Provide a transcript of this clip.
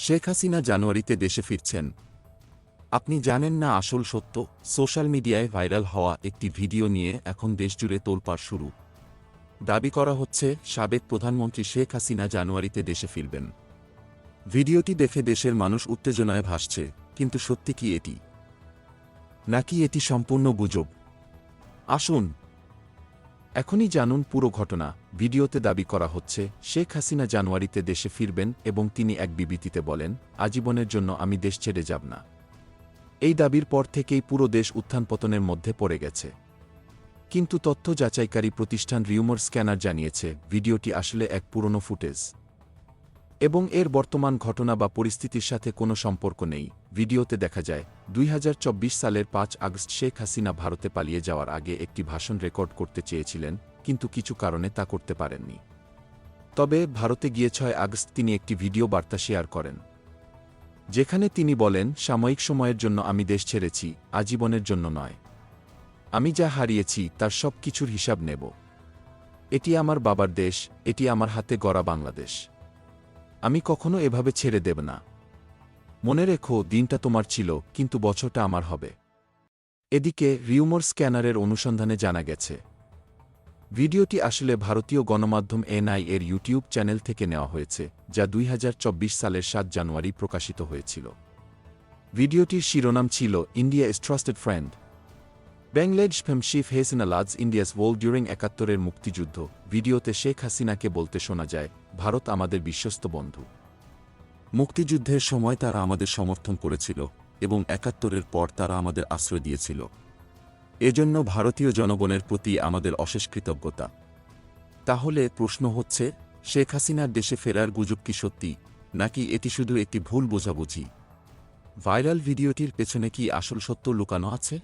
শেখ হাসিনা জানুয়ারিতে দেশে ফিরছেন। আপনি জানেন না আসল সত্য? সোশ্যাল মিডিয়ায় ভাইরাল হওয়া একটি ভিডিও নিয়ে এখন দেশজুড়ে তোলপাড় শুরু। দাবি করা হচ্ছে সাবেক প্রধানমন্ত্রী শেখ হাসিনা জানুয়ারিতে দেশে ফিরবেন। ভিডিওটি দেখে দেশের মানুষ উত্তেজনায় ভাসছে, কিন্তু সত্যি কি এটি? নাকি এটি সম্পূর্ণ গুজব? আসুন এখনই জানুন পুরো ঘটনা। ভিডিওতে দাবি করা হচ্ছে শেখ হাসিনা জানুয়ারিতে দেশে ফিরবেন এবং তিনি এক বিবৃতিতে বলেন, আজীবনের জন্য আমি দেশ ছেড়ে যাব না। এই দাবির পর থেকেই পুরো দেশ উত্থান-পতনের মধ্যে পড়ে গেছে। কিন্তু তথ্য যাচাইকারী প্রতিষ্ঠান রিউমার স্ক্যানার জানিয়েছে ভিডিওটি আসলে এক পুরনো ফুটেজ এবং এর বর্তমান ঘটনা বা পরিস্থিতির সাথে কোনো সম্পর্ক নেই। ভিডিওতে দেখা যায় ২০২৪ সালের ৫ আগস্ট শেখ হাসিনা ভারতে পালিয়ে যাওয়ার আগে একটি ভাষণ রেকর্ড করতে চেয়েছিলেন, কিন্তু কিছু কারণে তা করতে পারেননি। তবে ভারতে গিয়ে ৬ আগস্ট তিনি একটি ভিডিও বার্তা শেয়ার করেন, যেখানে তিনি বলেন, সাময়িক সময়ের জন্য আমি দেশ ছেড়েছি, আজীবনের জন্য নয়। আমি যা হারিয়েছি তার সব কিছুর হিসাব নেব। এটি আমার বাবার দেশ, এটি আমার হাতে গড়া বাংলাদেশ। আমি কখনো এভাবে ছেড়ে দেব না। মনে রেখো, দিনটা তোমার ছিল, কিন্তু বছরটা আমার হবে। এদিকে রিউমার স্ক্যানারের অনুসন্ধানে জানা গেছে ভিডিওটি আসলে ভারতীয় গণমাধ্যম এনআই এর ইউটিউব চ্যানেল থেকে নেওয়া হয়েছে, যা ২০২৪ সালের ৭ জানুয়ারি প্রকাশিত হয়েছিল। ভিডিওটির শিরোনাম ছিল India is trusted friend, Bangladesh ফেমশিফ হেসিনা লাজ ইন্ডিয়াস ওয়াল ডিউরিং ৭১-এর মুক্তিযুদ্ধ। ভিডিওতে শেখ হাসিনাকে বলতে শোনা যায়, ভারত আমাদের বিশ্বস্ত বন্ধু। মুক্তিযুদ্ধের সময় তারা আমাদের সমর্থন করেছিল এবং ৭১-এর পর তারা আমাদের আশ্রয় দিয়েছিল। এজন্য ভারতীয় জনগণের প্রতি আমাদের অশেষ কৃতজ্ঞতা। তাহলে প্রশ্ন হচ্ছে, শেখ হাসিনার দেশে ফেরার গুজব কি সত্যি, নাকি এটি শুধু একটি ভুল বোঝাবুঝি? ভাইরাল ভিডিওটির পেছনে কি আসল সত্য লুকানো আছে?